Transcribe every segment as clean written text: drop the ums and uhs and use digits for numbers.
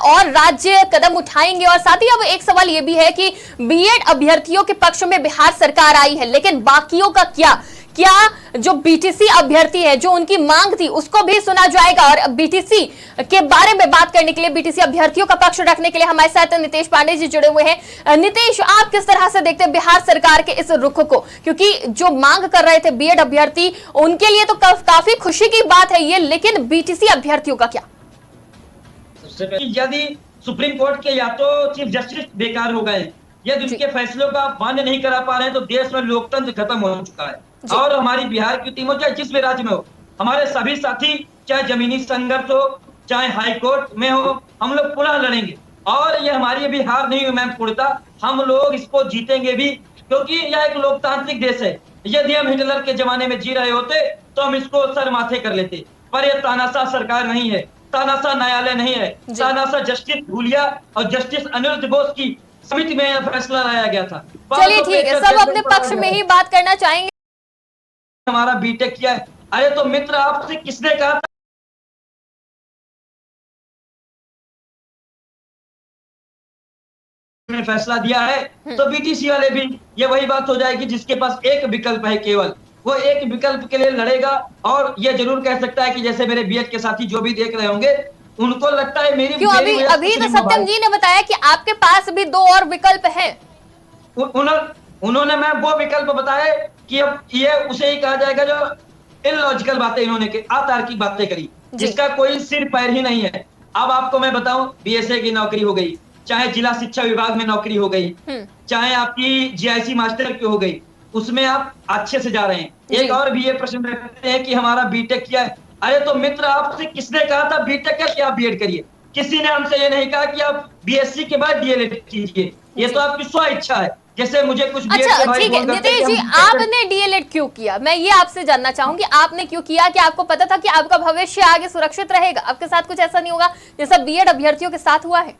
और राज्य कदम उठाएंगे? और साथ ही अब एक सवाल ये भी है कि बीएड अभ्यर्थियों के पक्ष में बिहार सरकार आई है, लेकिन बाकियों का क्या जो बीटीसी अभ्यर्थी है, जो उनकी मांग थी, उसको भी सुना जाएगा? और बीटीसी के बारे में बात करने के लिए, बीटीसी अभ्यर्थियों का पक्ष रखने के लिए हमारे साथ नितेश पांडे जी जुड़े हुए हैं। नितेश, आप किस तरह से देखते हैं बिहार सरकार के इस रुख को? क्योंकि जो मांग कर रहे थे बीएड अभ्यर्थी, उनके लिए तो काफी खुशी की बात है ये, लेकिन बीटीसी अभ्यर्थियों का क्या? सबसे पहले, यदि सुप्रीम कोर्ट के या तो चीफ जस्टिस बेकार हो गए, यदि उनके फैसलों का मान्य नहीं करा पा रहे हैं, तो देश में लोकतंत्र खत्म हो चुका है। और हमारी बिहार की टीम हो, चाहे जिस भी राज्य में हो, हमारे सभी साथी, चाहे जमीनी संघर्ष हो, चाहे हाई कोर्ट में हो, हम लोग पुनः लड़ेंगे। और ये हमारी अभी हार नहीं हुई मैम पूर्णता, हम लोग इसको जीतेंगे भी, क्योंकि यह एक लोकतांत्रिक देश है। यदि हम हिटलर के जमाने में जी रहे होते तो हम इसको सर माथे कर लेते, पर यह तानाशाह सरकार नहीं है, तानाशाह न्यायालय नहीं है, तानाशाह जस्टिस भूलिया और जस्टिस अनिरुद्ध बोस की समिति में यह फैसला लाया गया था। चलिए ठीक है, सब अपने पक्ष में ही बात करना चाहेंगे। हमारा बीटेक किया है। अरे तो मित्र, आपसे किसने कहा था फैसला दिया है? तो बीटीसी वाले भी ये वही बात हो जाएगी, जिसके पास एक विकल्प है, केवल वो एक विकल्प के लिए लड़ेगा। और ये जरूर कह सकता है कि जैसे मेरे बीएड के साथी जो भी देख रहे होंगे, उनको लगता है मेरी क्यों अभी तो सत्यम जी ने बताया कि आपके पास भी 2 और विकल्प हैं। उन्होंने मैं वो विकल्प बताए कि अब ये उसे ही कहा जाएगा जो इलॉजिकल बातें इन्होंने अतार्किक बातें करी, जिसका कोई सिर पैर ही नहीं है। अब आपको मैं बताऊं, बीएसए की नौकरी हो गई, चाहे जिला शिक्षा विभाग में नौकरी हो गई, चाहे आपकी जीआईसी मास्टर की हो गई, उसमें आप अच्छे से जा रहे हैं। एक और भी ये प्रश्न रखते हैं कि हमारा बीटेक किया है। अरे तो मित्र, आपसे किसने कहा था बीटेक का कि आप बीएड करिए? किसी ने हमसे ये नहीं कहा कि आप बीएससी के बाद डीएलएड कीजिए, ये तो आपकी स्व इच्छा है। जैसे मुझे कुछ अच्छा ठीक है नितेश जी, आपने डीएलएड क्यों किया? मैं ये आपसे जानना चाहूंगी, आपने क्यों किया? कि आपको पता था कि आपका भविष्य आगे सुरक्षित रहेगा, आपके साथ कुछ ऐसा नहीं होगा जैसा बीएड अभ्यर्थियों के साथ हुआ है?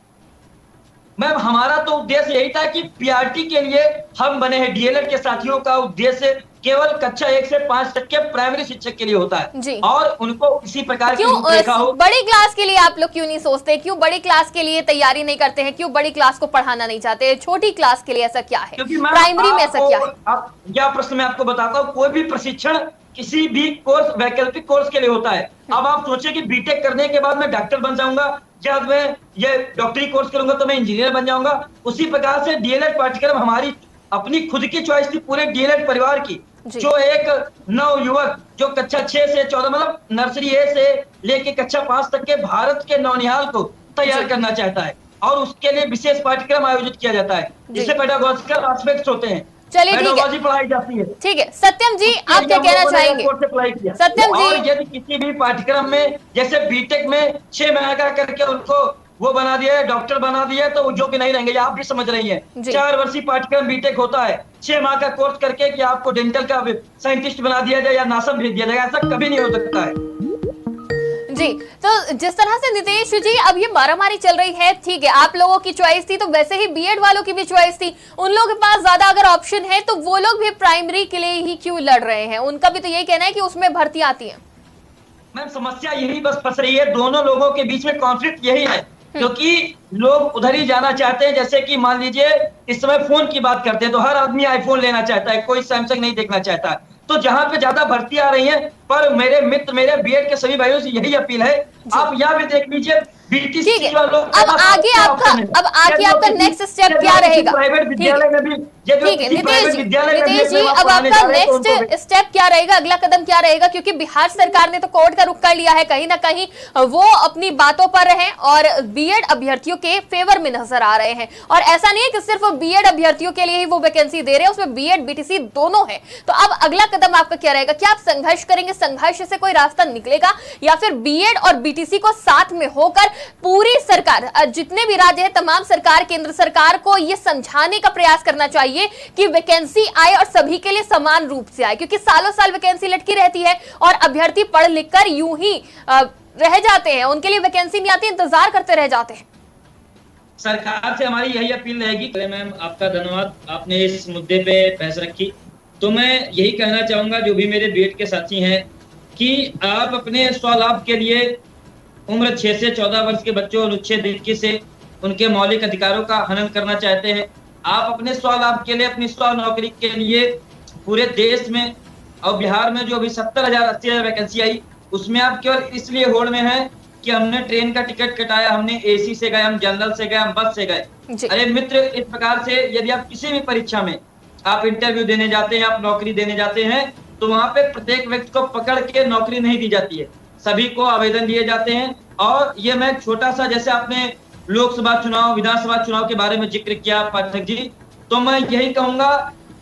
मैम, हमारा तो उद्देश्य यही था कि पीआरटी के लिए हम बने हैं। डीएलएड के साथियों का उद्देश्य केवल कक्षा 1 से 5 तक के प्राइमरी शिक्षक के लिए होता है, और उनको इसी प्रकार की रूपरेखा हो। बड़ी क्लास के लिए आप लोग क्यों नहीं सोचते? क्यों बड़ी क्लास के लिए तैयारी नहीं करते हैं? क्यों बड़ी क्लास को पढ़ाना नहीं चाहते? छोटी क्लास के लिए ऐसा क्या है? प्राइमरी में ऐसा क्या है? क्या प्रश्न मैं आपको बताता हूँ। कोई भी प्रशिक्षण किसी भी कोर्स, वैकल्पिक कोर्स के लिए होता है। अब आप सोचिए कि बीटेक करने के बाद मैं डॉक्टर बन जाऊंगा, जब मैं ये डॉक्टरी कोर्स करूंगा तो मैं इंजीनियर बन जाऊंगा। उसी प्रकार से डीएलएड पाठ्यक्रम हमारी अपनी खुद की चॉइस थी, पूरे डीएलएड परिवार की। जो एक नवयुवक जो कक्षा 6 से 14, मतलब नर्सरी ए से लेके कक्षा 5 तक के भारत के नौनिहाल को तैयार करना चाहता है, और उसके लिए विशेष पाठ्यक्रम आयोजित किया जाता है, जिससे पेडागोजिकल एस्पेक्ट्स होते हैं। चलिए ठीक है, पढ़ाई जाती है। ठीक है सत्यम जी, आप क्या कहना चाहेंगे? सत्यम जी, और यदि किसी भी पाठ्यक्रम में, जैसे बीटेक में 6 महीने का करके उनको वो बना दिया है, डॉक्टर बना दिया है, तो जो कि नहीं रहेंगे, आप भी समझ रही हैं। 4 वर्षीय पाठ्यक्रम बीटेक होता है, 6 माह का कोर्स करके कि आपको डेंटल का साइंटिस्ट बना दिया जाए या नासम भेज दिया जाएगा, ऐसा कभी नहीं हो सकता है। जी, तो जिस तरह से नितेश जी अब ये मारामारी चल रही है, ठीक है, आप लोगों की चॉइस थी, तो वैसे ही बीएड वालों की भी चॉइस थी। उन लोगों के पास ज्यादा अगर ऑप्शन है, तो वो लोग भी प्राइमरी के लिए ही क्यों लड़ रहे हैं? उनका भी तो यही कहना है कि उसमें भर्ती आती है। मैम, समस्या यही बस फंस रही है, दोनों लोगों के बीच में कॉन्फ्लिक्ट यही है, क्योंकि लोग उधर ही जाना चाहते हैं। जैसे कि मान लीजिए इस समय फोन की बात करते हैं, तो हर आदमी आईफोन लेना चाहता है, कोई सैमसंग नहीं देखना चाहता। तो जहां पे ज्यादा भर्ती आ रही है, पर मेरे मित्र, मेरे बीएड के सभी भाइयों से यही अपील है, आप यहाँ भी देख लीजिए बीटीसी वालों। अब आगे आपका नेक्स्ट स्टेप क्या रहेगा? प्राइवेट विद्यालय में भी, ठीक है नितेश जी, अब आपका नेक्स्ट स्टेप क्या रहेगा? अगला कदम क्या रहेगा? क्योंकि बिहार सरकार ने तो कोर्ट का रुख कर लिया है, कहीं ना कहीं वो अपनी बातों पर हैं और बीएड अभ्यर्थियों के फेवर में नजर आ रहे हैं। और ऐसा नहीं है कि सिर्फ बीएड अभ्यर्थियों के लिए ही वो वैकेंसी दे रहे हैं, उसमें बीएड बीटीसी दोनों है। तो अब अगला कदम आपका क्या रहेगा? क्या आप संघर्ष करेंगे? संघर्ष से कोई रास्ता निकलेगा, या फिर बीएड और बीटीसी को साथ में होकर पूरी सरकार, जितने भी राज्य है, तमाम सरकार, केंद्र सरकार को यह समझाने का प्रयास करना चाहिए कि वैकेंसी आए और सभी के लिए समान रूप से आए? क्योंकि सालों साल वैकेंसी लटकी रहती है और अभ्यर्थी पढ़ लिखकर यूं ही रह जाते हैं, उनके लिए वैकेंसी नहीं आती, इंतजार करते रह जाते हैं। सरकार से हमारी यही अपील रहेगी। मैम, आपका धन्यवाद, आपने इस मुद्दे पे बहस रखी। तो मैं यही कहना चाहूंगा जो भी मेरे बीएड के साथी हैं, कि आप अपने स्वलाभ के लिए उम्र 6 से 14 वर्ष के बच्चों अनुच्छेद 21 से उनके मौलिक अधिकारों का हनन करना चाहते हैं। आप अपने स्वलाभ के लिए, अपनी स्व नौकरी के लिए पूरे देश में और बिहार में जो अभी 70,000 80,000 वैकेंसी आई, उसमें आप केवल इसलिए होड़ में हैं कि हमने ट्रेन का टिकट कटाया, हमने एसी से गए, हम जनरल से गए, हम बस से गए। अरे मित्र, इस प्रकार से यदि आप किसी भी परीक्षा में आप इंटरव्यू देने जाते हैं, आप नौकरी देने जाते हैं, तो वहां पे प्रत्येक व्यक्ति को पकड़ के नौकरी नहीं दी जाती है, सभी को आवेदन दिए जाते हैं। और ये मैं छोटा सा, जैसे आपने लोकसभा चुनाव, विधानसभा चुनाव के बारे में जिक्र किया पाठक जी, तो मैं यही कहूंगा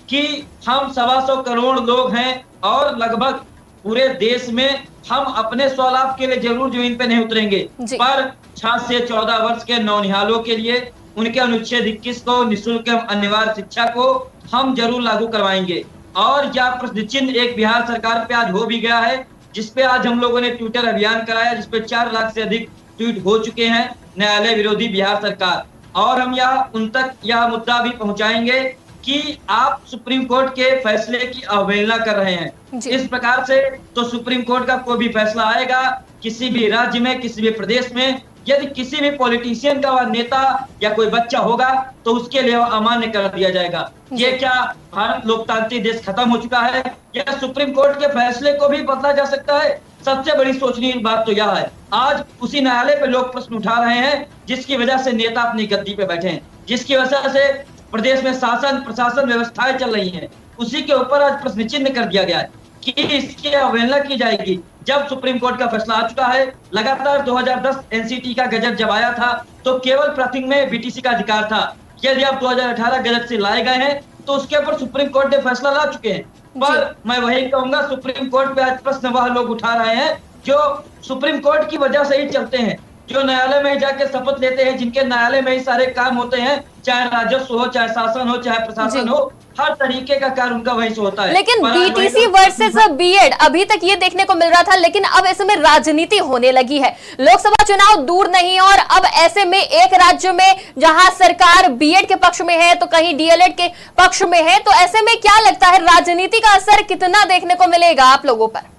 कि हम 125 करोड़ लोग हैं और लगभग पूरे देश में हम अपने स्वलाभ के लिए जरूर जमीन पे नहीं उतरेंगे, पर 6 से 14 वर्ष के नौनिहालों के लिए उनके अनुच्छेद 21 को, निःशुल्क अनिवार्य शिक्षा को हम जरूर लागू करवाएंगे। और यह प्रश्न चिन्ह एक बिहार सरकार पे आज हो भी गया है, जिसपे आज हम लोगों ने ट्विटर अभियान कराया, जिसपे 4 लाख से अधिक ट्वीट हो चुके हैं, न्यायालय विरोधी बिहार सरकार। और हम उन तक यह मुद्दा भी पहुंचाएंगे कि आप सुप्रीम कोर्ट के फैसले की अवहेलना कर रहे हैं। इस प्रकार से तो सुप्रीम कोर्ट का कोई भी फैसला आएगा किसी भी राज्य में, किसी भी प्रदेश में, यदि किसी भी पॉलिटिशियन का नेता या कोई बच्चा होगा तो उसके लिए अमान्य कर दिया जाएगा। ये क्या भारत लोकतांत्रिक देश खत्म हो चुका है? या सुप्रीम कोर्ट के फैसले को भी बदला जा सकता है? सबसे बड़ी सोचनीय बात तो यह है, आज उसी न्यायालय पे लोग प्रश्न उठा रहे हैं जिसकी वजह से नेता अपनी गद्दी पे बैठे हैं, जिसकी वजह से प्रदेश में शासन प्रशासन व्यवस्थाएं चल रही हैं, उसी के ऊपर आज प्रश्न चिन्ह कर दिया गया है कि इसकी अवहेलना की जाएगी। जब सुप्रीम कोर्ट का फैसला आ चुका है, लगातार 2010 एनसीटी का गजट जब आया था तो केवल प्राथमिक में बीटीसी का अधिकार था। यदि आप 2018 गजट से लाए गए हैं तो उसके ऊपर सुप्रीम कोर्ट ने फैसला ला चुके हैं। पर मैं वही कहूंगा, सुप्रीम कोर्ट पे आज प्रश्न वह लोग उठा रहे हैं जो सुप्रीम कोर्ट की वजह से ही चलते हैं, जो न्यायालय में जाके शपथ लेते हैं, जिनके न्यायालय में ही सारे काम होते हैं, चाहे राजस्व हो, चाहे शासन हो, चाहे प्रशासन हो, हर तरीके का कार्य उनका वहीं से होता है। लेकिन बीटीसी वर्सेस बीएड अभी तक ये देखने को मिल रहा था, लेकिन अब इसमें राजनीति होने लगी है। लोकसभा चुनाव दूर नहीं, और अब ऐसे में एक राज्य में जहां सरकार बीएड के पक्ष में है तो कहीं डीएलएड के पक्ष में है, तो ऐसे में क्या लगता है राजनीति का असर कितना देखने को मिलेगा आप लोगों पर?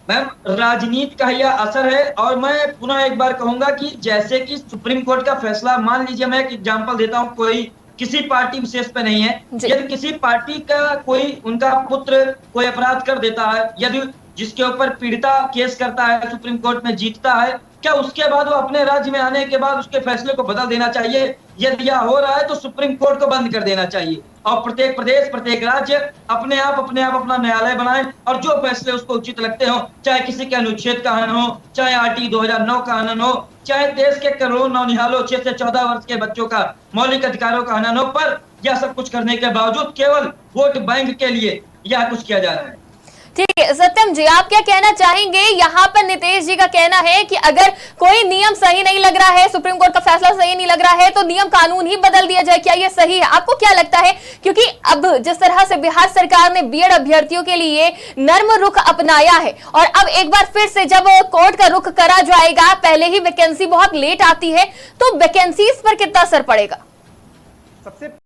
मैम, राजनीति का यह असर है। और मैं पुनः एक बार कहूंगा कि जैसे कि सुप्रीम कोर्ट का फैसला, मान लीजिए मैं एक एग्जांपल देता हूं, कोई किसी पार्टी विशेष पे नहीं है, यदि किसी पार्टी का कोई उनका पुत्र कोई अपराध कर देता है, यदि जिसके ऊपर पीड़िता केस करता है, सुप्रीम कोर्ट में जीतता है, क्या उसके बाद वो अपने राज्य में आने के बाद उसके फैसले को बदल देना चाहिए? यदि यह हो रहा है तो सुप्रीम कोर्ट को बंद कर देना चाहिए और प्रत्येक प्रदेश, प्रत्येक राज्य अपने आप अपना न्यायालय बनाए और जो फैसले उसको उचित लगते हो, चाहे किसी के अनुच्छेद का हनन हो, चाहे आरटी 2009 का हनन हो, चाहे देश के करोड़ों नौनिहालों 6 से 14 वर्ष के बच्चों का मौलिक अधिकारों का हनन हो, पर यह सब कुछ करने के बावजूद केवल वोट बैंक के लिए यह कुछ किया जा रहा है। ठीक है सत्यम जी, आप क्या कहना चाहेंगे? यहाँ पर नितेश जी का कहना है कि अगर कोई नियम सही नहीं लग रहा है, सुप्रीम कोर्ट का फैसला सही नहीं लग रहा है, तो नियम कानून ही बदल दिया जाए। क्या ये सही है? आपको क्या लगता है? क्योंकि अब जिस तरह से बिहार सरकार ने बीएड अभ्यर्थियों के लिए नर्म रुख अपनाया है, और अब एक बार फिर से जब कोर्ट का रुख करा जाएगा, पहले ही वैकेंसी बहुत लेट आती है, तो वैकेंसीज पर कितना असर पड़ेगा? सबसे